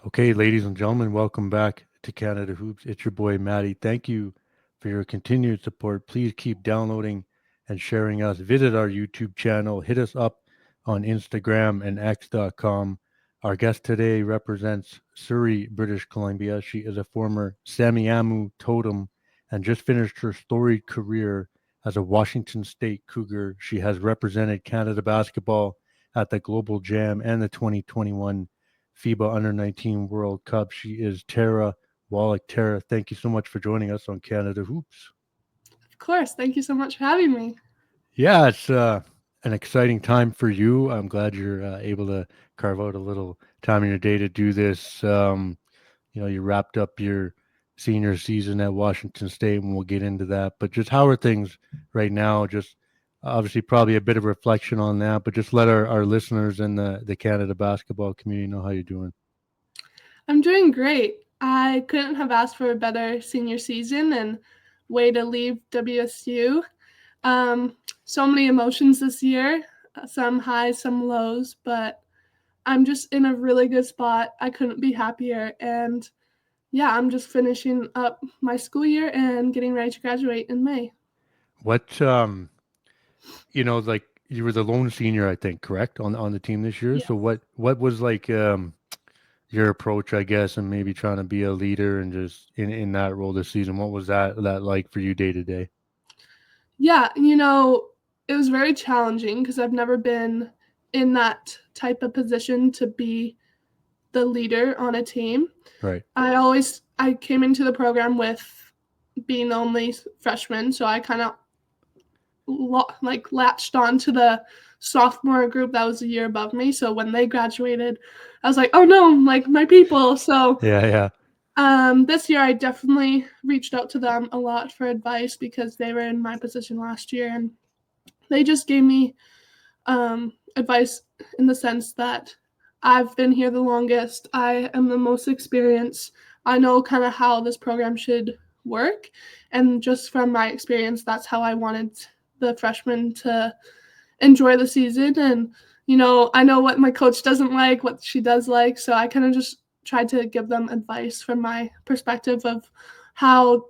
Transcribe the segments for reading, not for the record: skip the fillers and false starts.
Okay, ladies and gentlemen, welcome back to Canada Hoops. It's your boy Maddie. Thank you for your continued support. Please keep downloading and sharing us. Visit our YouTube channel. Hit us up on Instagram and X.com. Our guest today represents Surrey, British Columbia. She is a former Samiamu Totem and just finished her storied career as a Washington State Cougar. She has represented Canada basketball at the Global Jam and the 2021 FIBA Under 19 World Cup. She is Tara Wallack. Tara, thank you so much for joining us on Canada Hoops. Of course. Thank you so much for having me. Yeah, it's an exciting time for you. I'm glad you're able to carve out a little time in your day to do this. You wrapped up your senior season at Washington State, and we'll get into that. But just how are things right now? Just obviously probably a bit of reflection on that, but just let our listeners and the Canada basketball community know how you're doing. I'm doing great. I couldn't have asked for a better senior season and way to leave WSU. So many emotions this year, some highs, some lows, but I'm just in a really good spot. I couldn't be happier. And yeah, I'm just finishing up my school year and getting ready to graduate in May. What like you were the lone senior, I think, correct, on the team this year. Yeah. So what was like your approach, I guess, and maybe trying to be a leader and just in that role this season? What was that like for you day to day? Yeah, it was very challenging because I've never been in that type of position to be the leader on a team. Right. I came into the program with being the only freshman, so I kind of latched on to the sophomore group that was a year above me. So when they graduated, I was like, oh no, like my people. So Yeah, yeah. this year I definitely reached out to them a lot for advice because they were in my position last year, and they just gave me advice in the sense that I've been here the longest. I am the most experienced. I know kind of how this program should work. And just from my experience, that's how I wanted the freshmen to enjoy the season. And, I know what my coach doesn't like, what she does like. So I kind of just tried to give them advice from my perspective of how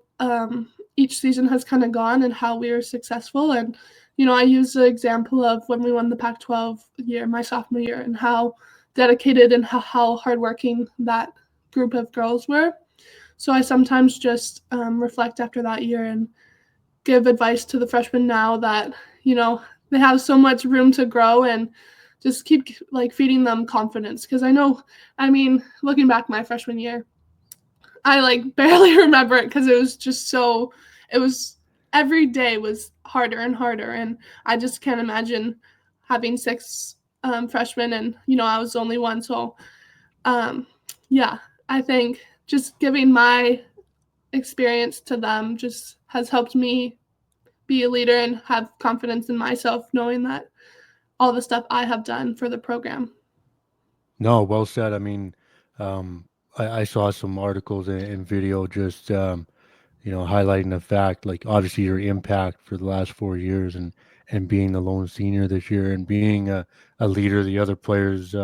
each season has kind of gone and how we were successful. And I used the example of when we won the Pac-12 year, my sophomore year, and how dedicated and how hardworking that group of girls were. So I sometimes just reflect after that year and give advice to the freshmen now that, they have so much room to grow, and just keep feeding them confidence. Because looking back my freshman year, I barely remember it because it was just so, it was every day was harder and harder. And I just can't imagine having six freshmen and, I was the only one. So, yeah, I think just giving my experience to them just has helped me be a leader and have confidence in myself, knowing that all the stuff I have done for the program. No, well said. I mean, I saw some articles and video just highlighting the fact, like obviously your impact for the last 4 years and being the lone senior this year and being a leader. The other players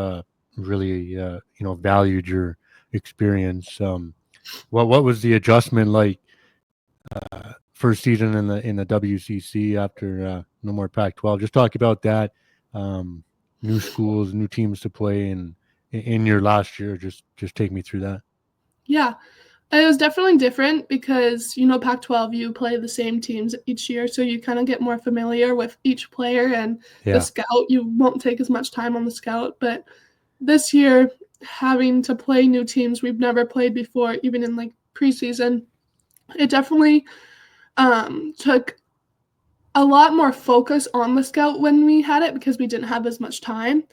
really valued your experience. What was the adjustment like first season in the WCC after no more Pac-12? Just talk about that. New schools, new teams to play, and in your last year, just take me through that. Yeah, it was definitely different because, Pac-12, you play the same teams each year, so you kind of get more familiar with each player, and the Yeah. scout, you won't take as much time on the scout. But this year, having to play new teams we've never played before, even in preseason, it definitely took a lot more focus on the scout when we had it because we didn't have as much time.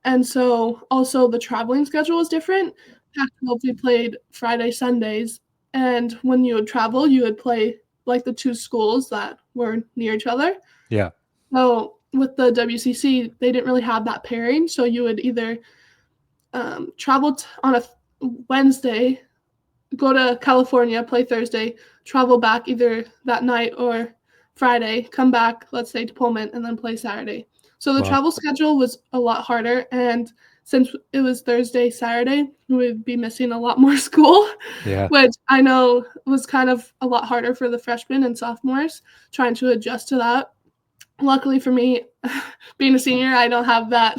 And so also the traveling schedule was different. Pac-12, we played Friday, Sundays. And when you would travel, you would play the two schools that were near each other. Yeah. So with the WCC, they didn't really have that pairing. So you would either travel on a Wednesday, go to California, play Thursday, travel back either that night or Friday, come back, let's say to Pullman, and then play Saturday. So the Wow. travel schedule was a lot harder, and since it was Thursday, Saturday, we would be missing a lot more school, Yeah. which I know was kind of a lot harder for the freshmen and sophomores trying to adjust to that. Luckily for me, being a senior, I don't have that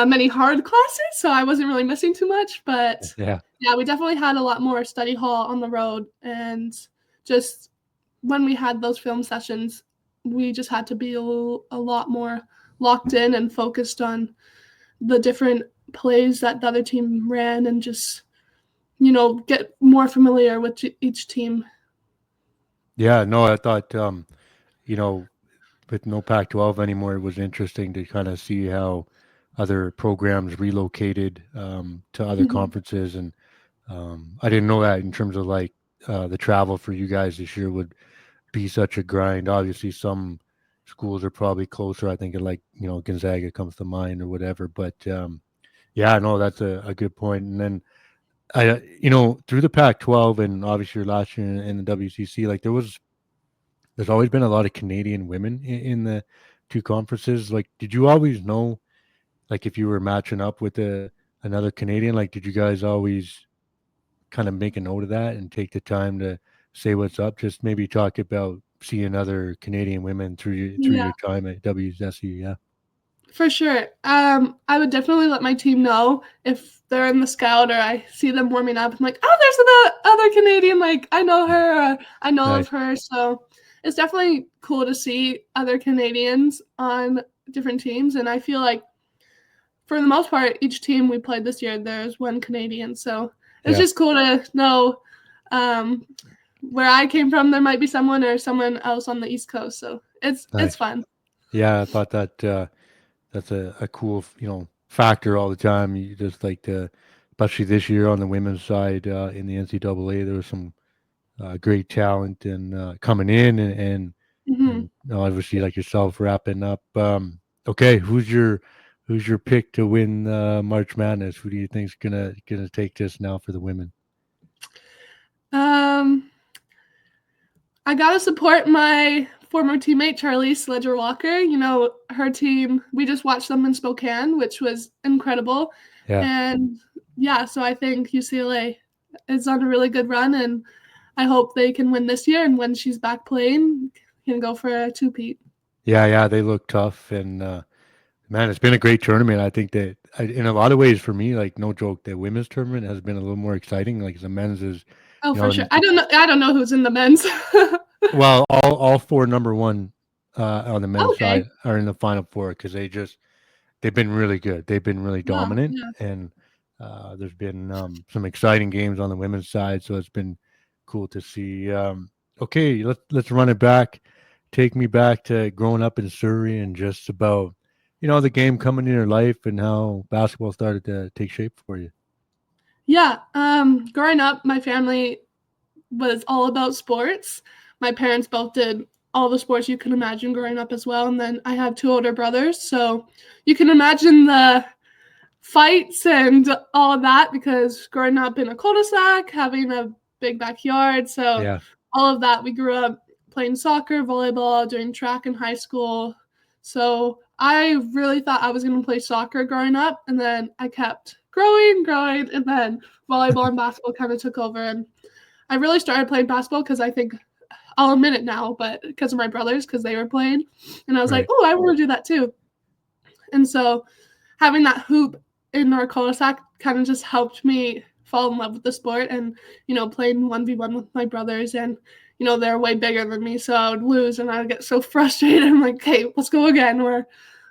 many hard classes, so I wasn't really missing too much. But Yeah. yeah, we definitely had a lot more study hall on the road, and just when we had those film sessions, we just had to be a lot more locked in and focused on the different plays that the other team ran, and just get more familiar with each team. Yeah. No, I thought, you know, with no Pac-12 anymore, it was interesting to kind of see how other programs relocated to other Mm-hmm. conferences, and I didn't know that in terms of like the travel for you guys this year would be such a grind. Obviously, some schools are probably closer. I think like Gonzaga comes to mind or whatever. But yeah, no, that's a good point. And then through the Pac-12 and obviously your last year in the WCC, like there's always been a lot of Canadian women in the two conferences. Like, did you always know, like, if you were matching up with another Canadian? Like, did you guys always kind of make a note of that and take the time to say what's up? Just maybe talk about seeing other Canadian women through Yeah. your time at WSU. Yeah, For sure. I would definitely let my team know if they're in the scout or I see them warming up. I'm like, oh, there's another Canadian. Like, I know her. Or I know of nice. her. So it's definitely cool to see other Canadians on different teams. And I feel like for the most part, each team we played this year, there's one Canadian. So it's Yeah, just cool to know um, where I came from. There might be someone or someone else on the East Coast. So it's nice. fun. Yeah, I thought that that's a cool factor all the time. You just like to, especially this year on the women's side in the NCAA, there was some great talent and coming in Hmm. and obviously like yourself wrapping up. Okay, who's your pick to win March Madness? Who do you think's gonna take this now for the women? Um, I gotta support my former teammate Charlie Sledger Walker. Her team. We just watched them in Spokane, which was incredible. Yeah, And yeah, so I think UCLA is on a really good run, and I hope they can win this year. And when she's back playing, can go for a two-peat. yeah. They look tough and man, it's been a great tournament. I think that in a lot of ways for me, like no joke, the women's tournament has been a little more exciting. Like the men's is, Oh, you know, for sure. I don't know who's in the men's. well, all four number one on the men's Okay. side are in the final four because they've been really good. They've been really Wow. dominant, Yeah. and there's been some exciting games on the women's side. So it's been cool to see. Okay, let's run it back. Take me back to growing up in Surrey and just about the game coming in your life and how basketball started to take shape for you. Yeah. Growing up, my family was all about sports. My parents both did all the sports you can imagine growing up as well. And then I have two older brothers. So you can imagine the fights and all of that because growing up in a cul-de-sac, having a big backyard. So Yeah, all of that, we grew up playing soccer, volleyball, doing track in high school. So I really thought I was going to play soccer growing up. And then I kept growing. And then volleyball and basketball kind of took over. And I really started playing basketball because I think I'll admit it now, but because of my brothers, because they were playing. And I was like, right. oh, I want to do that too. And so having that hoop in our cul-de-sac kind of just helped me fall in love with the sport and, playing 1v1 with my brothers. And, they're way bigger than me. So I would lose and I would get so frustrated. I'm like, okay, let's go again. Or,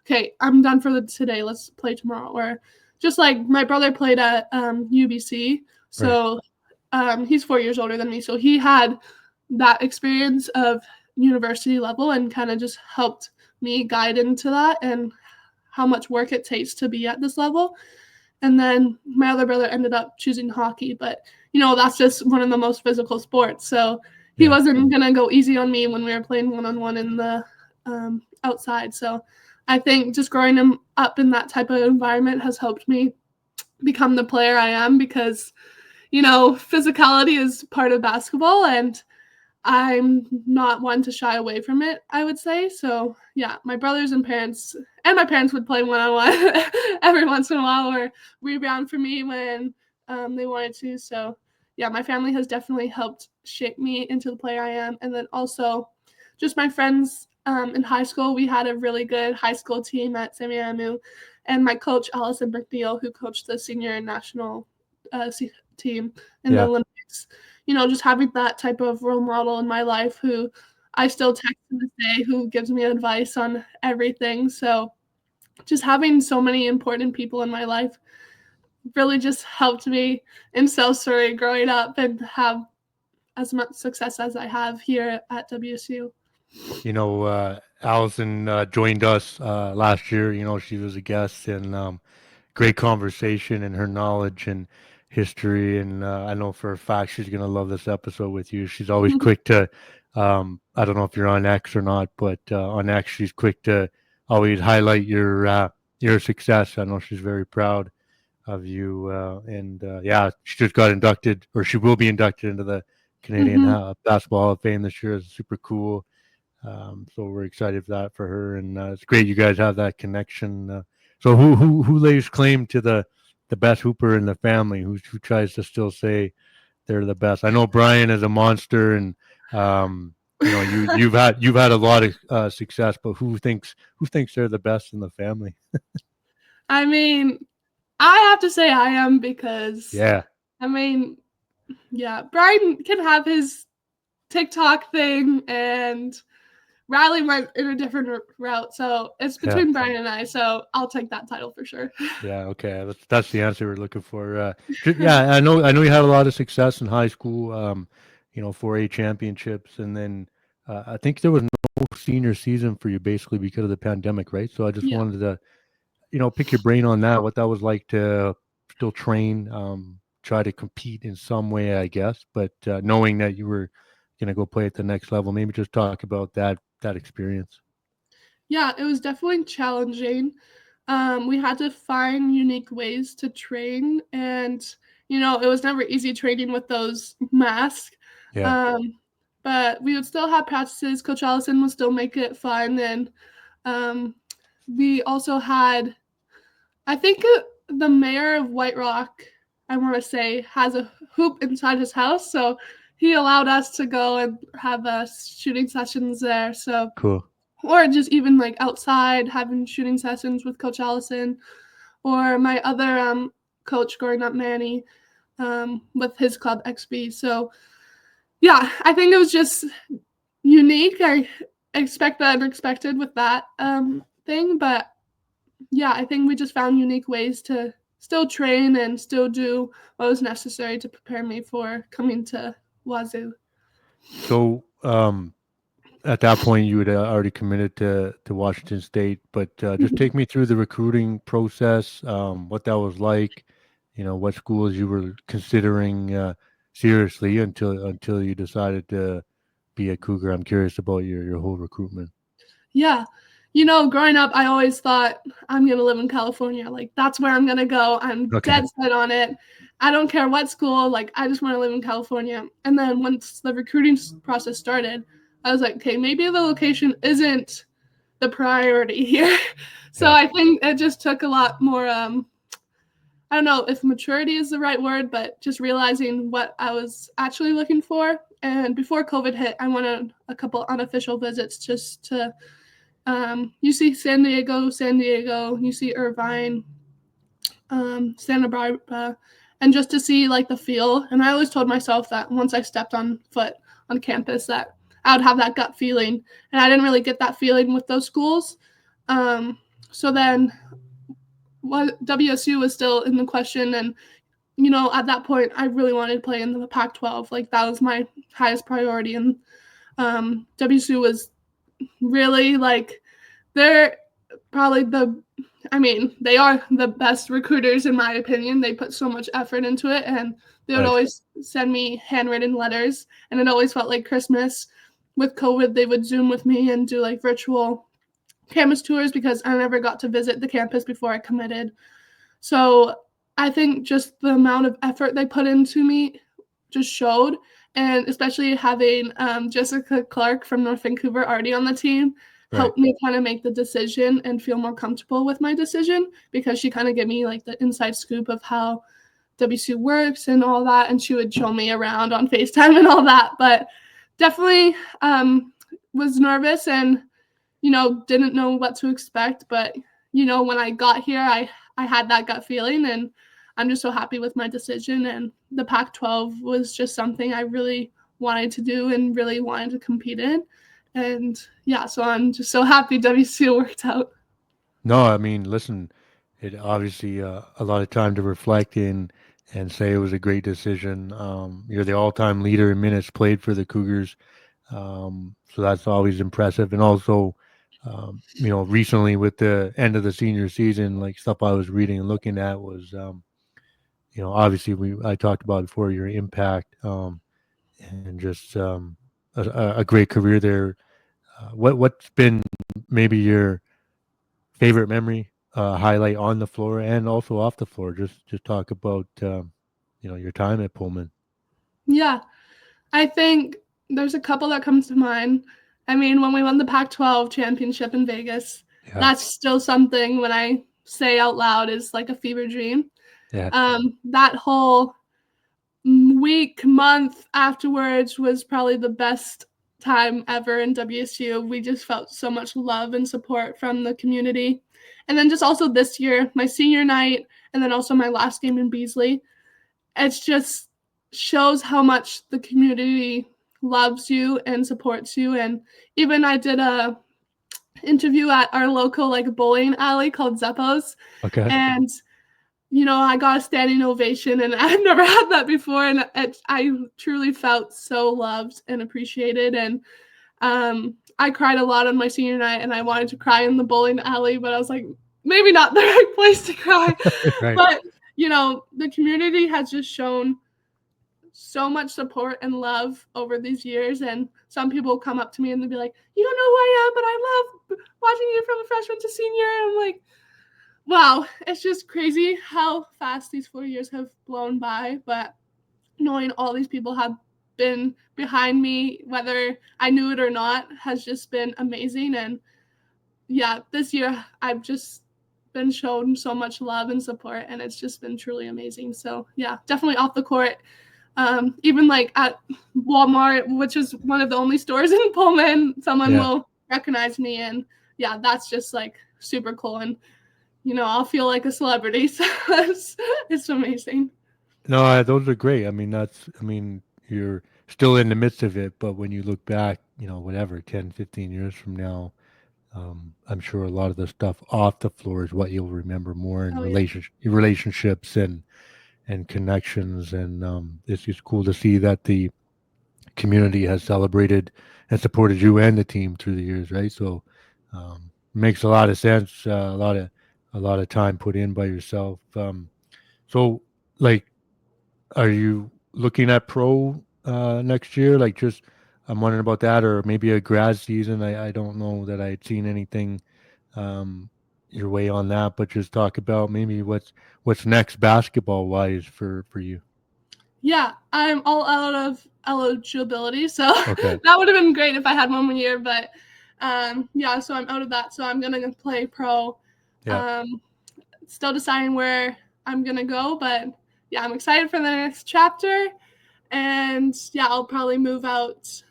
okay, I'm done for today. Let's play tomorrow. Or just like my brother played at UBC. Right. So he's 4 years older than me, so he had that experience of university level and kind of just helped me guide into that and how much work it takes to be at this level. And then my other brother ended up choosing hockey, but that's just one of the most physical sports. So he Yeah. wasn't gonna go easy on me when we were playing one-on-one in the outside. So I think just growing him up in that type of environment has helped me become the player I am because physicality is part of basketball. And I'm not one to shy away from it, I would say. So yeah, my brothers and my parents would play one-on-one every once in a while, or rebound for me when they wanted to. So yeah, my family has definitely helped shape me into the player I am. And then also just my friends in high school, we had a really good high school team at Semiamu, and my coach, Allison McNeill, who coached the senior national team in the Yeah. Olympics, just having that type of role model in my life who I still text to this day, who gives me advice on everything. So just having so many important people in my life really just helped me in South Surrey growing up and have as much success as I have here at WSU. Allison joined us last year. She was a guest, and great conversation, and her knowledge and history. And I know for a fact she's going to love this episode with you. She's always quick to, I don't know if you're on X or not, but on X, she's quick to always highlight your success. I know she's very proud of you. And yeah, she just got inducted, or she will be inducted into the Canadian Basketball Hall of Fame this year. It's super cool. So we're excited for that for her, and it's great you guys have that connection. So who lays claim to the best hooper in the family? Who tries to still say they're the best? I know Brian is a monster, and you've had a lot of success, but who thinks they're the best in the family? I mean, I have to say I am because Yeah. I mean, yeah, Brian can have his TikTok thing and Riley went in a different route, so it's between Brian and I. So I'll take that title for sure. Yeah, okay, that's the answer we're looking for. Yeah, I know you had a lot of success in high school. 4A championships, and then I think there was no senior season for you basically because of the pandemic, right? So I just Yeah. wanted to, pick your brain on that, what that was like to still train, try to compete in some way, I guess, but knowing that you were going to go play at the next level, maybe just talk about that experience. Yeah, it was definitely challenging. We had to find unique ways to train, and it was never easy training with those masks. Yeah. But we would still have practices. Coach Allison would still make it fun, and we also had, I think, the mayor of White Rock, I want to say, has a hoop inside his house, so he allowed us to go and have shooting sessions there. So Cool. or just even like outside having shooting sessions with Coach Allison, or my other coach growing up, Manny, with his club XB. So yeah, I think it was just unique. I expect the unexpected with that thing, but yeah, I think we just found unique ways to still train and still do what was necessary to prepare me for coming to Wazoo. So at that point, you had already committed to Washington State, but just take me through the recruiting process, what that was like, what schools you were considering seriously until you decided to be a Cougar. I'm curious about your whole recruitment. Yeah. Growing up, I always thought I'm going to live in California. Like, that's where I'm going to go. I'm dead set on it. I don't care what school. Like, I just want to live in California. And then once the recruiting process started, I was like, okay, maybe the location isn't the priority here. So I think it just took a lot more, I don't know if maturity is the right word, but just realizing what I was actually looking for. And before COVID hit, I went on a couple unofficial visits just to UC San Diego, UC Irvine, Santa Barbara, and just to see like the feel. And I always told myself that once I stepped on foot on campus that I would have that gut feeling. And I didn't really get that feeling with those schools. So then WSU was still in the question. And, at that point, I really wanted to play in the Pac-12. Like, that was my highest priority. And WSU was really like, they're probably they are the best recruiters in my opinion. They put so much effort into it, and they would always send me handwritten letters, and it always felt like Christmas. With COVID, they would Zoom with me and do like virtual campus tours because I never got to visit the campus before I committed. So I think just the amount of effort they put into me just showed. And especially having Jessica Clark from North Vancouver already on the team Right. helped me kind of make the decision and feel more comfortable with my decision, because she kind of gave me like the inside scoop of how WSU works and all that. And she would show me around on FaceTime and all that. But definitely was nervous and, didn't know what to expect. But, when I got here, I had that gut feeling, and I'm just so happy with my decision. And the Pac-12 was just something I really wanted to do and really wanted to compete in. And yeah, so I'm just so happy WSU worked out. No, I mean, listen, it obviously a lot of time to reflect in and say it was a great decision. You're the all-time leader in minutes played for the Cougars, so that's always impressive. And also, recently with the end of the senior season, like stuff I was reading and looking at was, obviously I talked about before your impact, and just a great career there. What's been maybe your favorite memory, highlight on the floor and also off the floor? Just talk about your time at Pullman. Yeah, I think there's a couple that comes to mind. I mean, when we won the Pac-12 championship in Vegas, Yeah, that's still something when I say out loud is like a fever dream. yeah, That whole week, month afterwards was probably the best time ever in WSU. We just felt so much love and support from the community. And then just also this year, my senior night, and then also my last game in Beasley, it's just shows how much the community loves you and supports you. And even I did a interview at our local like bowling alley called Zeppo's, okay. and I got a standing ovation, and I've never had that before, and I truly felt so loved and appreciated. And I cried a lot on my senior night, and I wanted to cry in the bowling alley, but I was like, maybe not the right place to cry. Right. But the community has just shown so much support and love over these years, and some people come up to me and they'll be like, "You don't know who I am, but I love watching you from a freshman to senior." And I'm like, wow, it's just crazy how fast these 4 years have blown by. But knowing all these people have been behind me, whether I knew it or not, has just been amazing. And yeah, this year I've just been shown so much love and support, and it's just been truly amazing. So yeah, definitely off the court. Even like at Walmart, which is one of the only stores in Pullman, someone Yeah. will recognize me, and yeah, that's just like super cool. And I'll feel like a celebrity. So it's amazing. No, those are great. I mean, you're still in the midst of it, but when you look back, whatever, 10, 15 years from now, I'm sure a lot of the stuff off the floor is what you'll remember more in Oh, yeah. relationships and connections. And it's just cool to see that the community has celebrated and supported you and the team through the years, right? So makes a lot of sense. A lot of time put in by yourself. So like, are you looking at pro next year? Like, just I'm wondering about that, or maybe a grad season. I don't know that I'd seen anything um, your way on that, but just talk about maybe what's next basketball wise for you. Yeah, I'm all out of eligibility, so Okay. that would have been great if I had 1 more year. But yeah, so I'm out of that. So I'm gonna play pro. Yeah. Um, Still deciding where I'm gonna go, but yeah, I'm excited for the next chapter. And yeah, I'll probably move out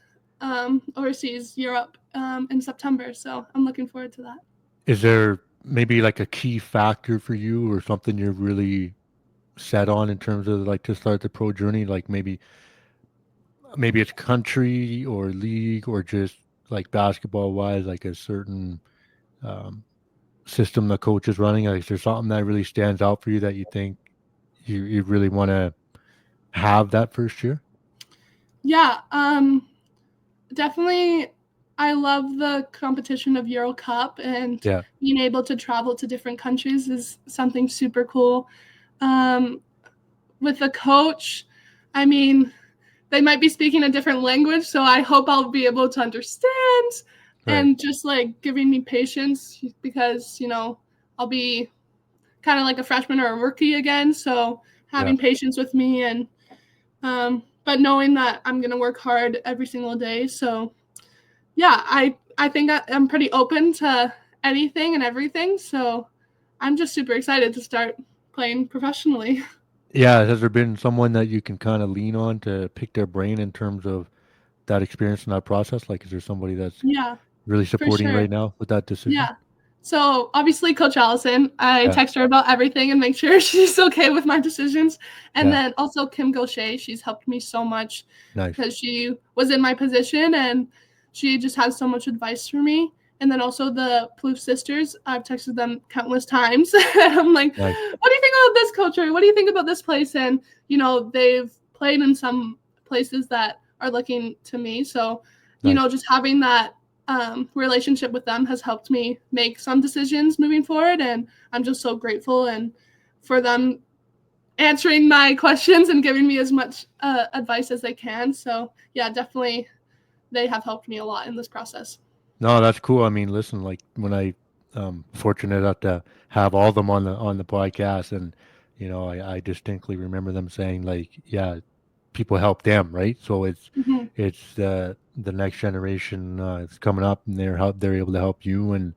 overseas, Europe, in September. So I'm looking forward to that. Is there maybe like a key factor for you or something you're really set on in terms of like to start the pro journey? Like maybe it's country or league or just like basketball wise, like a certain um, system the coach is running? Like, is there something that really stands out for you that you think you really want to have that first year? Yeah, definitely. I love the competition of Euro Cup, and Yeah. being able to travel to different countries is something super cool. Um, with the coach, I mean, they might be speaking a different language, so I hope I'll be able to understand, Right. and just like giving me patience, because I'll be kind of like a freshman or a rookie again. So Yeah. having patience with me, and but knowing that I'm going to work hard every single day. So yeah, I think I'm pretty open to anything and everything. So I'm just super excited to start playing professionally. Yeah, has there been someone that you can kind of lean on to pick their brain in terms of that experience and that process? Like, is there somebody that's Yeah, really for supporting you sure. right now with that decision? Yeah. So obviously Coach Allison, I Yeah, text her about everything and make sure she's okay with my decisions. And yeah, then also Kim Gaucher, she's helped me so much nice. because she was in my position and she just has so much advice for me. And then also the Plouffe sisters, I've texted them countless times. I'm like, Nice. what do you think about this coach? Or what do you think about this place? And, they've played in some places that are looking to me. So, Nice. just having that relationship with them has helped me make some decisions moving forward. And I'm just so grateful and for them answering my questions and giving me as much advice as they can. So yeah, definitely they have helped me a lot in this process. No, that's cool. I mean, listen, like when I fortunate enough to have all of them on the podcast, and I distinctly remember them saying like, yeah, people help them, right? So Mm-hmm. it's the next generation it's coming up, and they're able to help you, and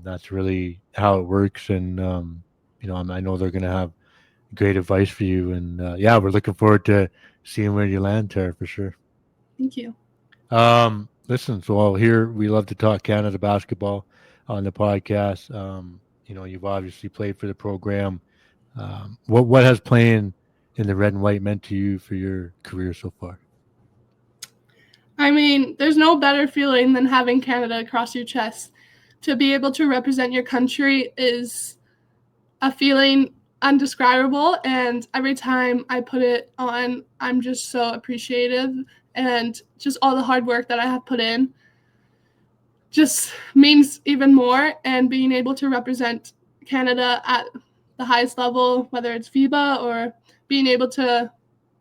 that's really how it works. And I know they're gonna have great advice for you, and yeah, we're looking forward to seeing where you land, Tara, for sure. Thank you. Listen, so here we love to talk Canada basketball on the podcast. You've obviously played for the program. What has playing in the red and white meant to you for your career so far? I mean, there's no better feeling than having Canada across your chest. To be able to represent your country is a feeling undescribable, and every time I put it on, I'm just so appreciative, and just all the hard work that I have put in just means even more. And being able to represent Canada at the highest level, whether it's FIBA or being able to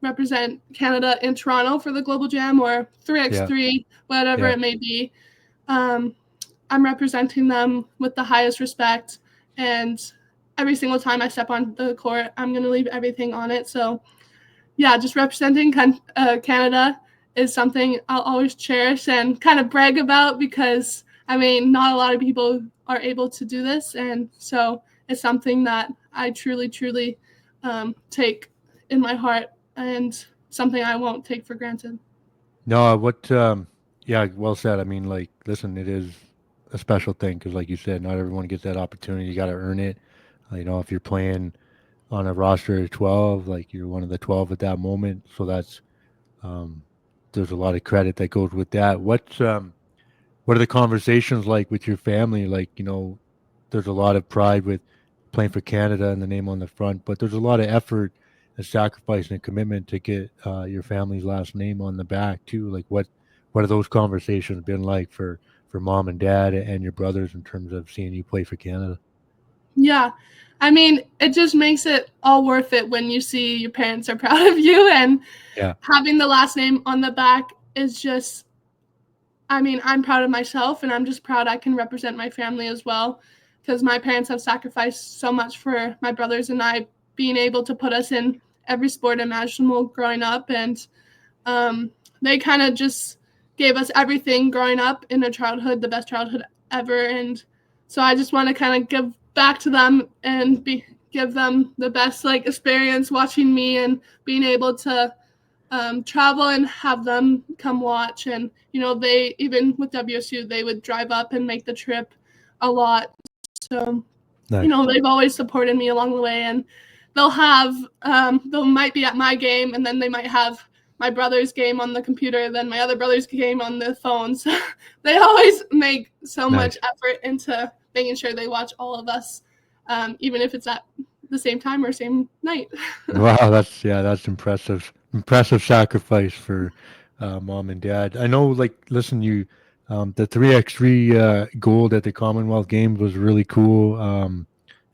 represent Canada in Toronto for the Global Jam or Yeah, 3x3, whatever yeah, it may be, um, I'm representing them with the highest respect. And every single time I step on the court, I'm going to leave everything on it. So, yeah, just representing Canada is something I'll always cherish and kind of brag about because, I mean, not a lot of people are able to do this. And so it's something that I truly, truly take in my heart and something I won't take for granted. no, yeah, well said. I mean, like, listen, it is a special thing because, like you said, not everyone gets that opportunity. You got to earn it. If you're playing on a roster of 12, like you're one of the 12 at that moment, so that's um, there's a lot of credit that goes with that. What are the conversations like with your family? Like, there's a lot of pride with playing for Canada and the name on the front, but there's a lot of effort and sacrifice and commitment to get your family's last name on the back too. Like, what have those conversations been like for mom and dad and your brothers in terms of seeing you play for Canada? Yeah. I mean, it just makes it all worth it when you see your parents are proud of you, and Yeah, having the last name on the back is just, I mean, I'm proud of myself and I'm just proud I can represent my family as well because my parents have sacrificed so much for my brothers and I, being able to put us in every sport imaginable growing up. And um, they kind of just gave us everything growing up in a childhood, the best childhood ever. And so I just want to kind of give back to them and give them the best experience watching me and being able to travel and have them come watch. And they, even with WSU, they would drive up and make the trip a lot. So nice. they've always supported me along the way, and they might be at my game and then they might have my brother's game on the computer, then my other brother's game on the phone. So they always make so Nice. much effort into making sure they watch all of us, even if it's at the same time or same night. Wow, that's impressive. Impressive sacrifice for mom and dad. I know, like, listen, the 3x3 gold at the Commonwealth Games was really cool.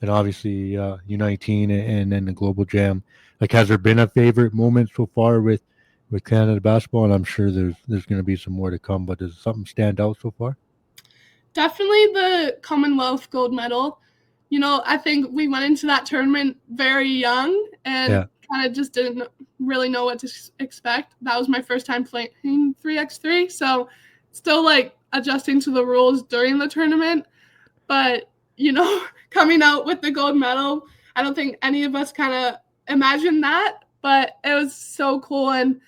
And obviously U19 and then the Global Jam. Like, has there been a favorite moment so far with Canada basketball? And I'm sure there's going to be some more to come. But does something stand out so far? Definitely the Commonwealth gold medal. I think we went into that tournament very young and Yeah, kind of just didn't really know what to expect. That was my first time playing 3x3, so still like adjusting to the rules during the tournament. But, coming out with the gold medal, I don't think any of us kind of imagined that, but it was so cool. And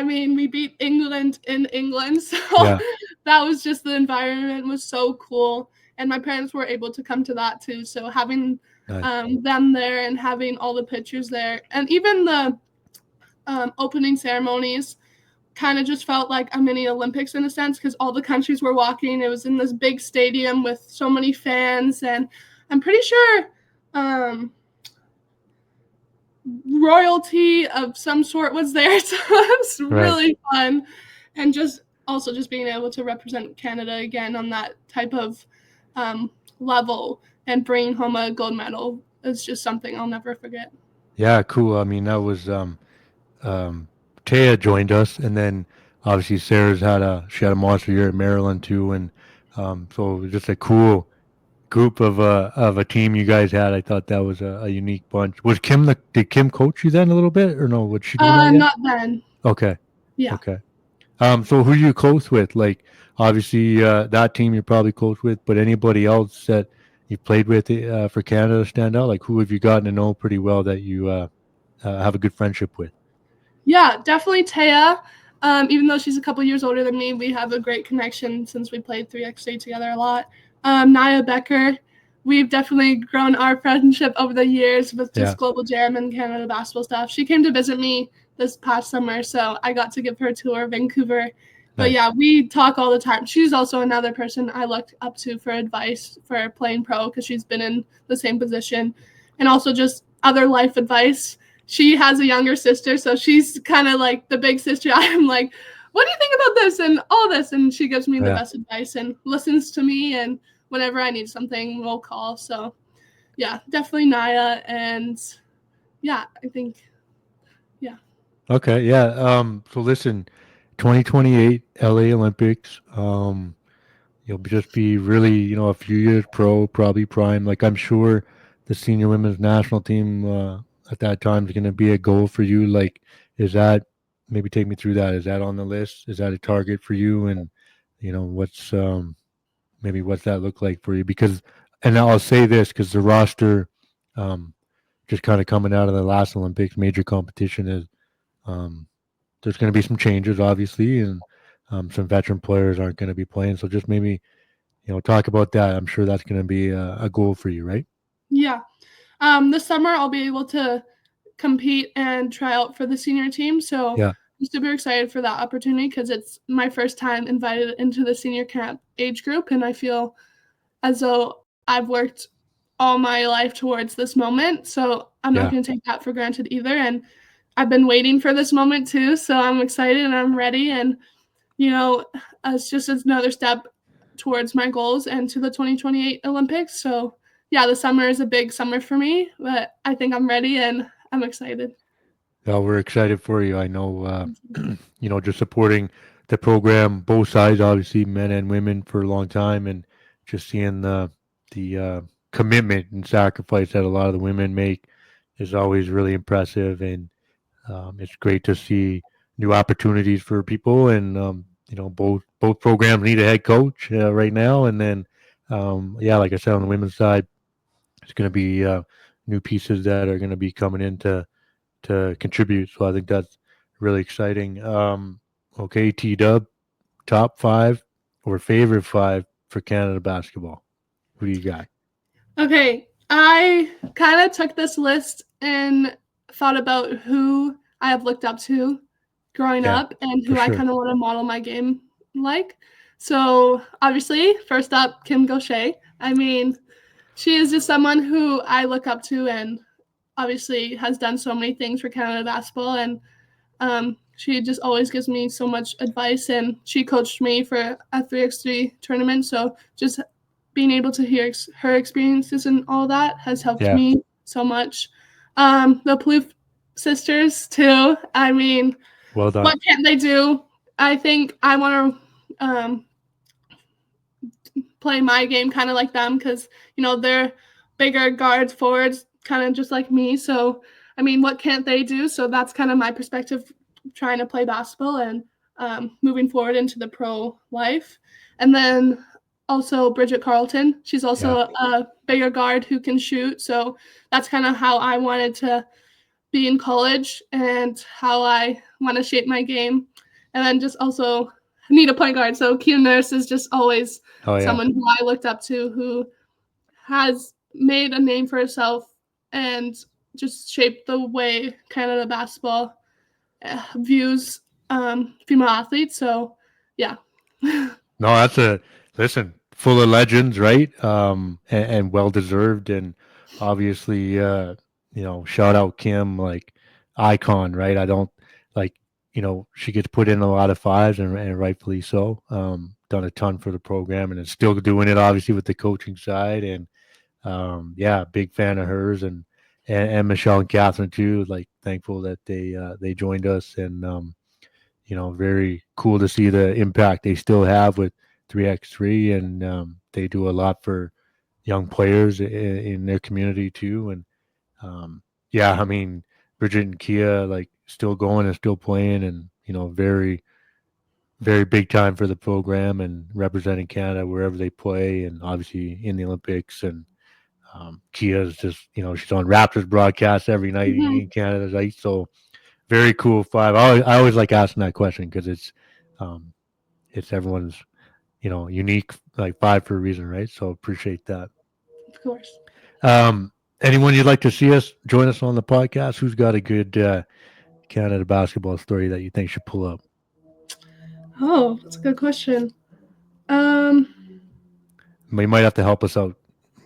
we beat England in England, so that was just, the environment was so cool. And my parents were able to come to that too. So having them there and having all the pictures there, and even the opening ceremonies kind of just felt like a mini Olympics in a sense, because all the countries were walking. It was in this big stadium with so many fans, and I'm pretty sure royalty of some sort was there. So it was really fun. And just being able to represent Canada again on that type of level and bringing home a gold medal is just something I'll never forget. Yeah, cool. I mean, that was Taya joined us, and then obviously Sarah's had a monster year at Maryland too, and so it was just a cool group of a team you guys had. I thought that was a unique bunch. Was did Kim coach you then a little bit, or no? Was she doing that yet? Not then. Okay. Yeah. Okay. So who are you close with? Like, obviously that team you're probably close with, but anybody else that you've played with for Canada stand out? Like, who have you gotten to know pretty well that you have a good friendship with? Yeah, definitely Taya. Even though she's a couple years older than me, we have a great connection since we played 3x3 together a lot. Naya Becker, we've definitely grown our friendship over the years with just Global Jam and Canada basketball stuff. She came to visit me this past summer, so I got to give her a tour of Vancouver. Nice. But yeah, we talk all the time. She's also another person I looked up to for advice for playing pro, because she's been in the same position, and also just other life advice. She has a younger sister, so she's kind of like the big sister. I'm like, what do you think about this and all this? And she gives me the best advice and listens to me, and whenever I need something, we'll call. So yeah, definitely Naya. And yeah, I think, yeah. Okay, yeah. So listen, 2028 LA Olympics. You'll just be really, a few years pro, probably prime. Like, I'm sure the senior women's national team at that time is going to be a goal for you. Like, is that, maybe take me through that? Is that on the list? Is that a target for you? And what's what's that look like for you? Because, and I'll say this, because the roster, just kind of coming out of the last Olympics major competition, is there's going to be some changes, obviously, and some veteran players aren't going to be playing. So just maybe, talk about that. I'm sure that's going to be a goal for you, right? Yeah. This summer I'll be able to compete and try out for the senior team. So I'm super excited for that opportunity, because it's my first time invited into the senior camp age group, and I feel as though I've worked all my life towards this moment. So I'm not going to take that for granted either. And I've been waiting for this moment too. So I'm excited and I'm ready. And, it's just another step towards my goals and to the 2028 Olympics. So yeah, the summer is a big summer for me, but I think I'm ready and I'm excited. Yeah, we're excited for you. I know, just supporting the program, both sides, obviously, men and women, for a long time, and just seeing the commitment and sacrifice that a lot of the women make is always really impressive. And it's great to see new opportunities for people. And both programs need a head coach right now. And then, like I said, on the women's side, it's going to be new pieces that are going to be coming in to contribute. So I think that's really exciting. Okay, T-Dub, top 5 or favorite 5 for Canada basketball. Who do you got? Okay, I kind of took this list and thought about who I have looked up to growing up and who I kind of want to model my game like. So obviously, first up, Kim Gaucher. I mean, she is just someone who I look up to, and obviously has done so many things for Canada basketball. And she just always gives me so much advice, and she coached me for a 3x3 tournament. So just being able to hear her experiences and all that has helped me so much. The Plouffe sisters too. I mean, well done. What can't they do? I think I want to play my game kind of like them, because they're bigger guards, forwards, kind of just like me. So, I mean, what can't they do? So that's kind of my perspective trying to play basketball and moving forward into the pro life. And then also Bridget Carlton. She's also a bigger guard who can shoot. So that's kind of how I wanted to be in college and how I want to shape my game. And then just also need a point guard. So Keena Nurse is just always someone who I looked up to, who has made a name for herself and just shaped the way Canada basketball views female athletes. So, yeah. No, that's full of legends, right? And well deserved, and obviously, shout out Kim, like icon, right? I don't like, she gets put in a lot of fives, and rightfully so. Done a ton for the program, and is still doing it, obviously, with the coaching side. And big fan of hers, and Michelle and Catherine too. Like, thankful that they joined us, and very cool to see the impact they still have with 3x3, and they do a lot for young players in their community too. And I mean, Bridget and Kia, like, still going and still playing, and very, very big time for the program and representing Canada wherever they play, and obviously in the Olympics. And Kia's just, she's on Raptors broadcast every night in Canada, right? So very cool five. I always like asking that question because it's everyone's, unique, like, five for a reason, right? So appreciate that. Of course. Anyone you'd like to see us join us on the podcast? Who's got a good Canada basketball story that you think should pull up? Oh, that's a good question. You might have to help us out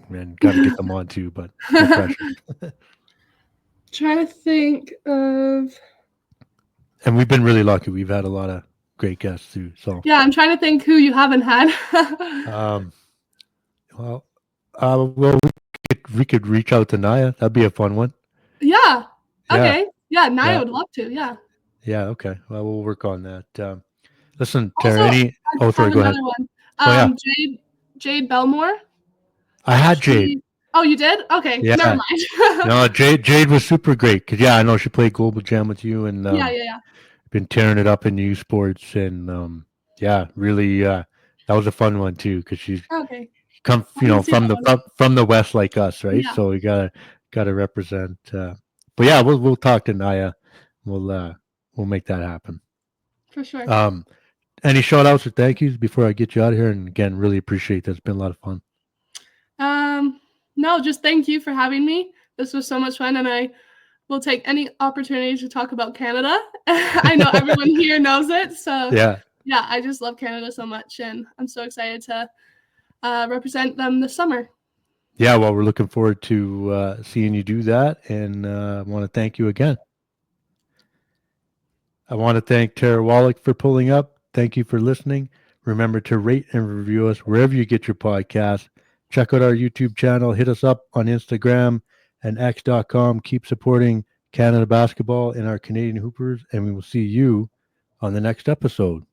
and got to get them on too, but no pressure. Trying to think of. And we've been really lucky. We've had a lot of great guests too. So yeah, I'm trying to think who you haven't had. We could reach out to Naya. That'd be a fun one. Yeah. Okay. Yeah, Naya would love to. Yeah. Yeah. Okay. Well, we'll work on that. Listen, Tara. Sorry. Go ahead. One. Jade Belmore. I had Jade. Oh, you did? Okay. Yeah. Never mind. No, Jade was super great because I know she played Global Jam with you, and been tearing it up in youth sports, and really that was a fun one too because she's come from the West like us, right? Yeah. So we gotta represent. But yeah, we'll talk to Naya. We'll make that happen for sure. Any shout outs or thank yous before I get you out of here? And again, really appreciate that. It's been a lot of fun. No, just thank you for having me. This was so much fun, and I will take any opportunity to talk about Canada. I know everyone here knows it, so yeah, I just love Canada so much, and I'm so excited to represent them this summer. Yeah, well, we're looking forward to seeing you do that, and I want to thank you again. I want to thank Tara Wallack for pulling up. Thank you for listening. Remember to rate and review us wherever you get your podcast. Check out our YouTube channel. Hit us up on Instagram and x.com. Keep supporting Canada basketball and our Canadian Hoopers, and we will see you on the next episode.